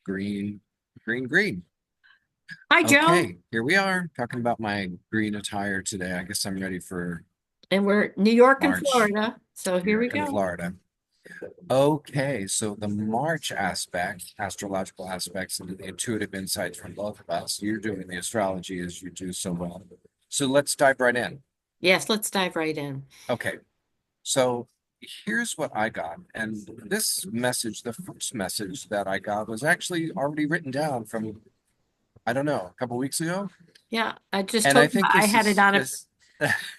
Green, green, green. Hi, Joe. Okay, here we are talking about my green attire today. I guess I'm ready for And we're New York and March, Florida. So New here we York and go. Florida. Okay, so the March aspect, astrological aspects, and the intuitive insights from both of us. You're doing the astrology as you do so well. So let's dive right in. Yes, let's dive right in. Okay, so here's what I got. And this message, the first message that I got was actually already written down from, I don't know, a couple weeks ago. Yeah, I just And I told you think I had it this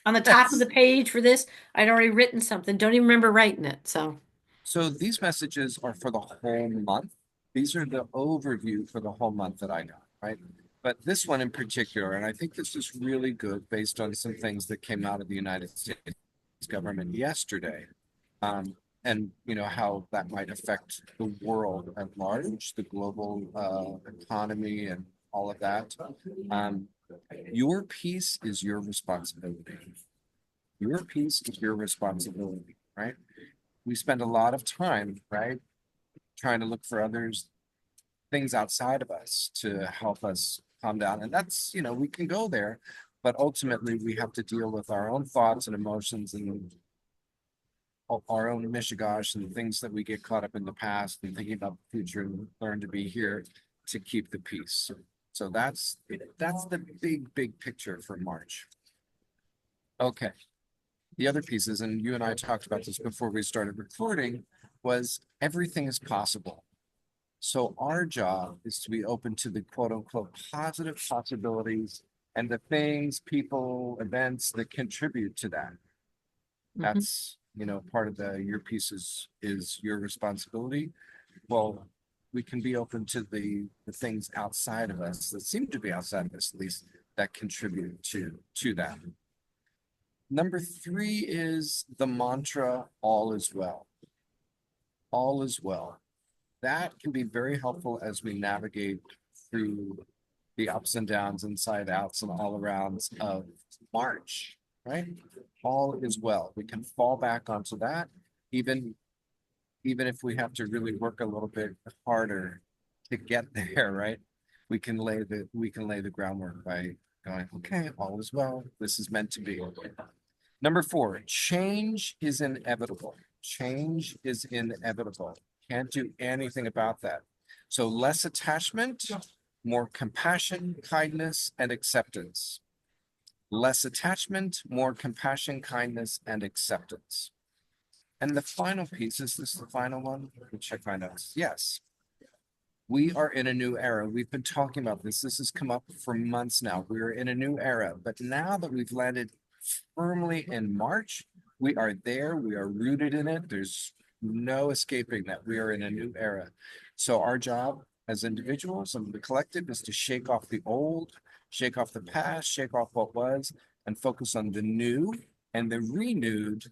on the top of the page for this. I'd already written something. Don't even remember writing it. So, so these messages are for the whole month. These are the overview for the whole month that I got, right? But this one in particular, and I think this is really good based on some things that came out of the United States government yesterday. And how that might affect the world at large, the global economy and all of that. Um, your piece is your responsibility. Your piece is your responsibility, right? We spend a lot of time, right, trying to look for others, things outside of us to help us calm down. And that's, we can go there, but ultimately we have to deal with our own thoughts and emotions and our own mishigash and things that we get caught up in the past and thinking about the future and learn to be here to keep the peace. So that's the big picture for March. Okay. The other pieces, and you and I talked about this before we started recording, was everything is possible. So our job is to be open to the quote unquote positive possibilities and the things, people, events that contribute to that. mhm. That's, part of your piece is your responsibility. Well, we can be open to the things outside of us that seem to be outside of us, at least that contribute to that. Number three is the mantra, all is well. All is well. That can be very helpful as we navigate through the ups and downs, inside outs, and all arounds of March, right? All is well. We can fall back onto that, even even if we have to really work a little bit harder to get there, right? We can lay the groundwork by going, okay, all is well. This is meant to be. Number four, change is inevitable. Change is inevitable. Can't do anything about that. So less attachment, more compassion, kindness, and acceptance. Less attachment, more compassion, kindness, and acceptance. And the final piece, is this the final one? Let me check my notes. Yes. We are in a new era. We've been talking about this. This has come up for months now. We're in a new era. But now that we've landed firmly in March, we are there. We are rooted in it. There's no escaping that we are in a new era. So our job as individuals and the collective is to shake off the old, shake off the past, shake off what was, and focus on the new and the renewed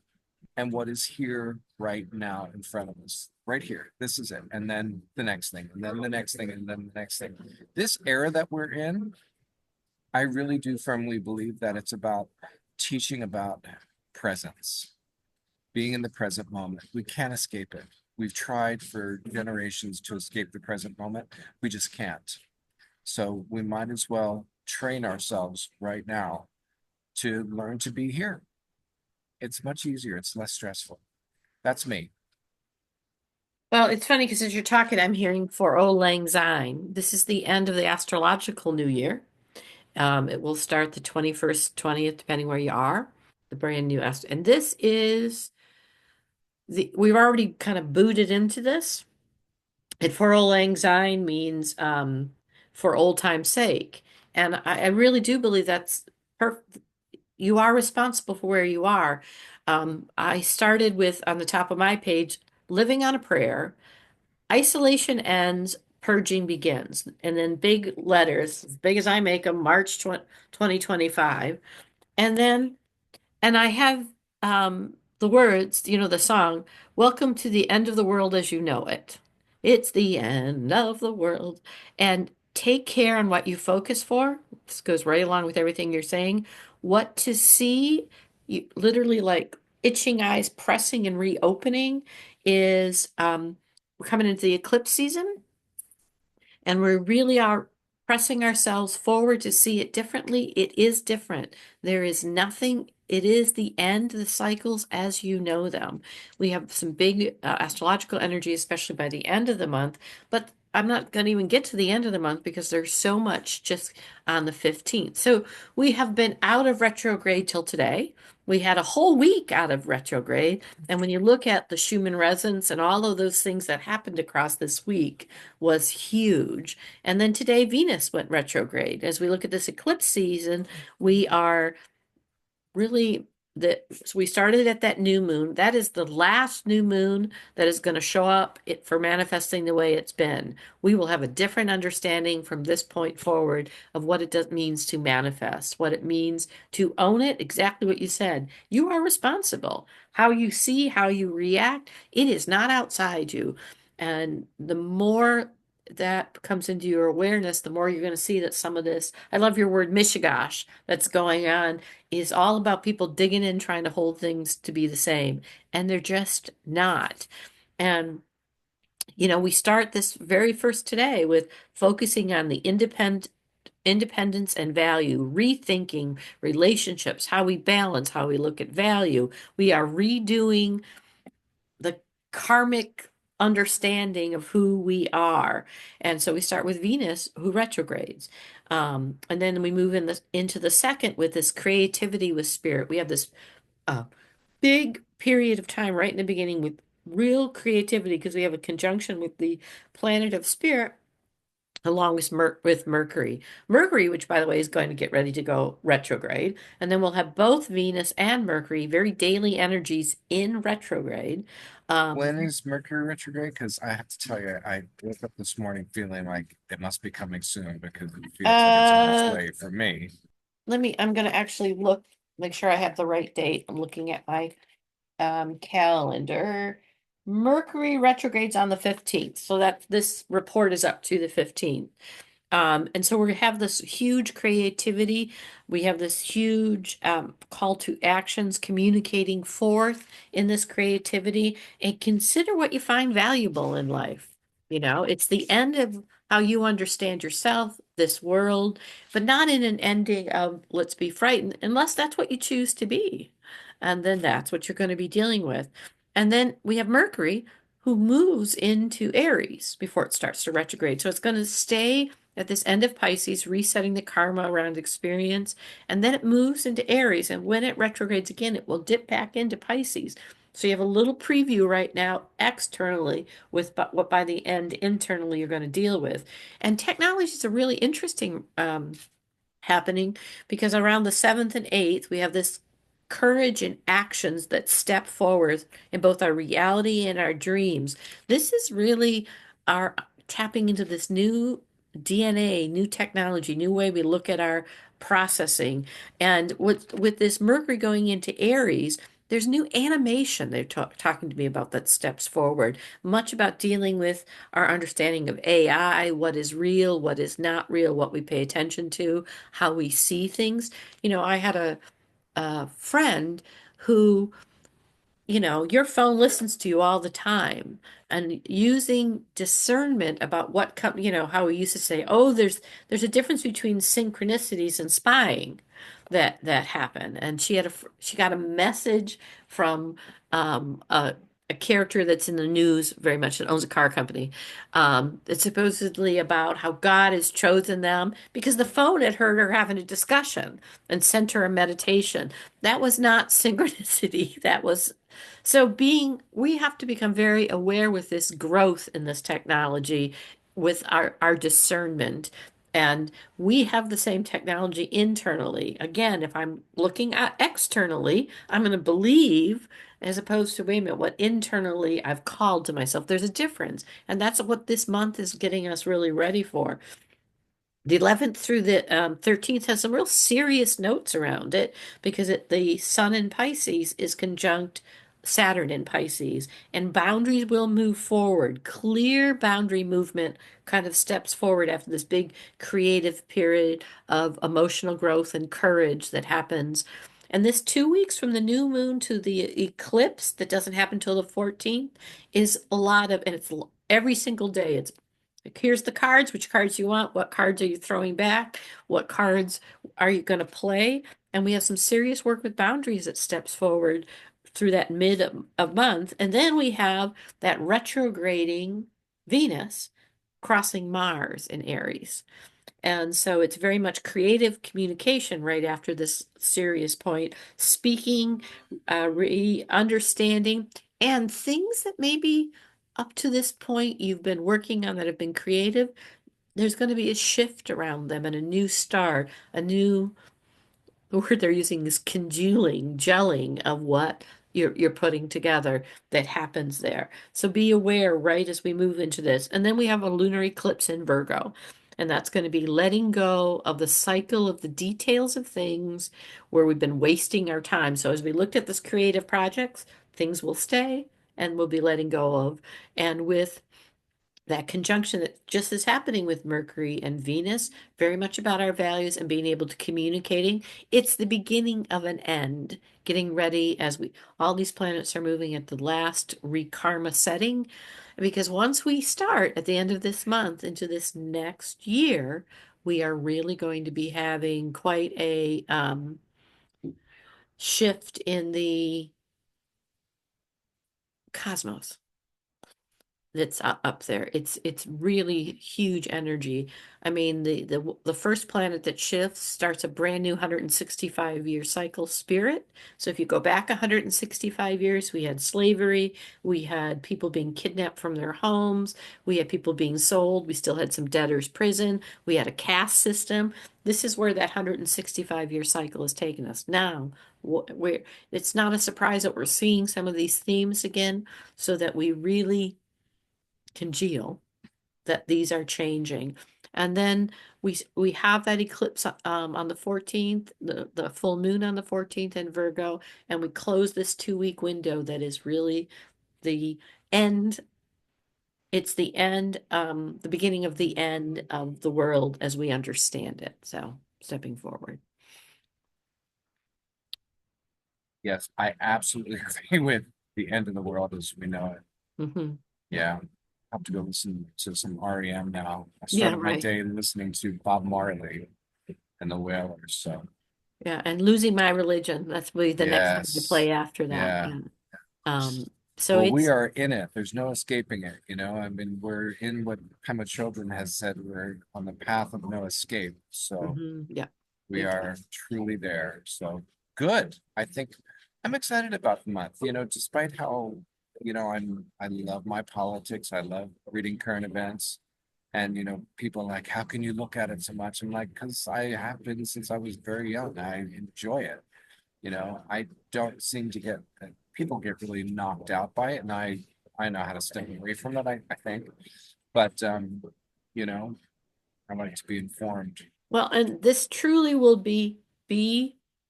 and what is here right now in front of us. Right here. This is it. And then the next thing, and then the next thing, and then the next thing. This era that we're in, I really do firmly believe that it's about teaching about presence, being in the present moment. We can't escape it. We've tried for generations to escape the present moment. We just can't. So we might as well train ourselves right now to learn to be here. It's much easier, it's less stressful. That's me. Well, it's funny because as you're talking, I'm hearing for Auld Lang Syne. This is the end of the astrological new year. It will start the 21st, 20th, depending where you are, the brand new and this is we've already kind of booted into this. And for Auld Lang Syne means for old time's sake. And I really do believe that's perfect. You are responsible for where you are. I started with on the top of my page, living on a prayer, isolation ends, purging begins. And then big letters, as big as I make them, March 2025. And then and I have the words, the song, Welcome to the End of the World as You Know It. It's the end of the world. And take care on what you focus for. This goes right along with everything you're saying. What to see, you literally like itching eyes, pressing and reopening is we're coming into the eclipse season. and we really are pressing ourselves forward to see it differently, it is different. There is nothing, it is the end of the cycles as you know them. We have some big astrological energy, especially by the end of the month, but I'm not going to even get to the end of the month because there's so much just on the 15th. So we have been out of retrograde till today. We had a whole week out of retrograde. And when you look at the Schumann resonance and all of those things that happened across this week was huge. And then today Venus went retrograde. As we look at this eclipse season, we are really so we started at that new moon. That is the last new moon that is going to show up for manifesting the way it's been. We will have a different understanding from this point forward of what it means to manifest, what it means to own it, exactly what you said. You are responsible. How you see, how you react, it is not outside you. And the more that comes into your awareness, the more you're going to see that some of this, I love your word mishigash, that's going on is all about people digging in, trying to hold things to be the same, and they're just not. And we start this very first today with focusing on the independence and value, rethinking relationships, how we balance, how we look at value. We are redoing the karmic understanding of who we are. And so we start with Venus, who retrogrades. And then we move into the second with this creativity with spirit. We have this uh, big period of time right in the beginning with real creativity because we have a conjunction with the planet of spirit along with Mercury. Mercury, which by the way is going to get ready to go retrograde, and then we'll have both Venus and Mercury, very daily energies in retrograde. When is Mercury retrograde? Because I have to tell you, I woke up this morning feeling like it must be coming soon because it feels like it's on its Uh, way for me. I'm gonna actually look, make sure I have the right date. I'm looking at my calendar. Mercury retrogrades on the 15th, so that this report is up to the 15th. And so we have this huge creativity. We have this huge call to actions, communicating forth in this creativity, and consider what you find valuable in life. It's the end of how you understand yourself, this world, but not in an ending of let's be frightened, unless that's what you choose to be. And then that's what you're going to be dealing with. And then we have Mercury, who moves into Aries before it starts to retrograde. So it's going to stay at this end of Pisces, resetting the karma around experience, and then it moves into Aries. And when it retrogrades again, it will dip back into Pisces. So you have a little preview right now externally with what by the end internally you're going to deal with. And technology is a really interesting happening because around the 7th and 8th, we have this courage and actions that step forward in both our reality and our dreams. This is really our tapping into this new DNA, new technology, new way we look at our processing. And with this Mercury going into Aries, there's new animation they're talking to me about that steps forward, much about dealing with our understanding of AI, what is real, what is not real, what we pay attention to, how we see things. I had a friend who your phone listens to you all the time, and using discernment about what come, how we used to say, oh, there's a difference between synchronicities and spying that happen. And she got a message from a character that's in the news very much that owns a car company. It's supposedly about how God has chosen them because the phone had heard her having a discussion and sent her a meditation. That was not synchronicity. That was we have to become very aware with this growth in this technology, with our discernment. And we have the same technology internally. Again, if I'm looking at externally, I'm going to believe as opposed to, wait a minute, what internally I've called to myself. There's a difference. And that's what this month is getting us really ready for. The 11th through the 13th has some real serious notes around it because the Sun in Pisces is conjunct Saturn in Pisces, and boundaries will move forward. Clear boundary movement kind of steps forward after this big creative period of emotional growth and courage that happens. And this 2 weeks from the new moon to the eclipse that doesn't happen till the 14th is a lot of, and it's every single day. It's Like, here's the cards, which cards you want, what cards are you throwing back, what cards are you going to play? And we have some serious work with boundaries that steps forward through that mid of month. And then we have that retrograding Venus crossing Mars in Aries. And so it's very much creative communication right after this serious point, speaking, understanding, and things that maybe up to this point you've been working on that have been creative. There's going to be a shift around them and a new start, a new the word they're using is congealing, gelling of what you're putting together that happens there. So be aware right as we move into this. And then we have a lunar eclipse in Virgo. And that's going to be letting go of the cycle of the details of things where we've been wasting our time. So as we looked at this creative projects, things will stay and we'll be letting go of. And with that conjunction that just is happening with Mercury and Venus, very much about our values and being able to communicating. It's the beginning of an end, getting ready as we all these planets are moving at the last rekarma setting. Because once we start at the end of this month into this next year, we are really going to be having quite a shift in the cosmos that's up there. It's really huge energy. I mean, the first planet that shifts starts a brand new 165-year cycle spirit. So if you go back 165 years, we had slavery, we had people being kidnapped from their homes, we had people being sold, we still had some debtors prison, we had a caste system. This is where that 165-year cycle has taken us. Now, we're it's not a surprise that we're seeing some of these themes again, so that we really congeal that these are changing. And then we have that eclipse on the 14th, the full moon on the 14th in Virgo, and we close this 2 week window that is really the end. It's the end, the beginning of the end of the world as we understand it. So stepping forward. Yes, I absolutely agree with the end of the world as we know it. Hmm. Yeah. I have to go listen to some REM now. I Yeah, started my right. day listening to Bob Marley and the Wailers. So Yeah, and losing my religion. That's be the next one to yes. play after that. Yeah. Yeah. So Well, we it's are in it. There's no escaping it, you know. I mean, we're in what Pema Children has said, we're on the path of no escape. So yeah, we big are time. truly there. So good. I think I'm excited about the month, you know, despite how, I love my politics. I love reading current events. And, people are like, how can you look at it so much? I'm like, because I have been since I was very young. I enjoy it. I don't seem to get people get really knocked out by it, and I know how to stay away from it, I think. But you know, I like to be informed. Well, and this truly will be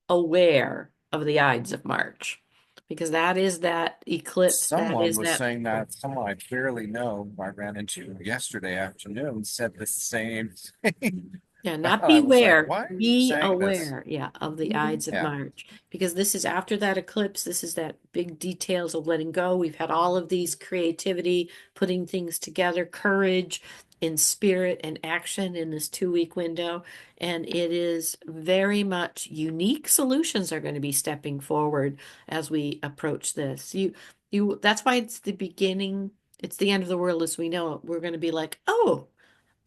aware of the Ides of March, because that is that eclipse, that Someone is was that. saying that someone I barely know I ran into yesterday afternoon said the same thing. Yeah, not I was like, beware, why are you be saying this? aware, yeah, of the Ides of Yeah, March. Because this is after that eclipse, this is that big details of letting go. We've had all of these creativity, putting things together, courage in spirit and action in this 2 week window. And it is very much unique solutions are going to be stepping forward as we approach this. That's why it's the beginning, it's the end of the world as we know it. We're going to be like, oh,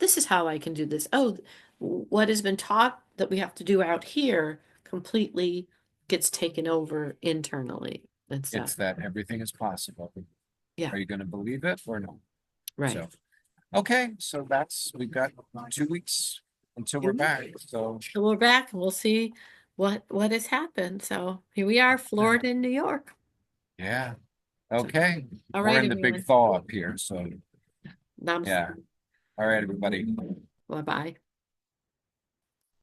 this is how I can do this. Oh, what has been taught that we have to do out here completely gets taken over internally and stuff. it's that everything is possible. Yeah, Are you going to believe it or no? right. So, okay, so we've got 2 weeks until we're back. So, So we're back and we'll see what has happened. So here we are, yeah, Florida and New York. yeah. So, Okay, all we're right, in the big everyone. thaw up here. So, Namaste. yeah. All right, everybody. Bye bye.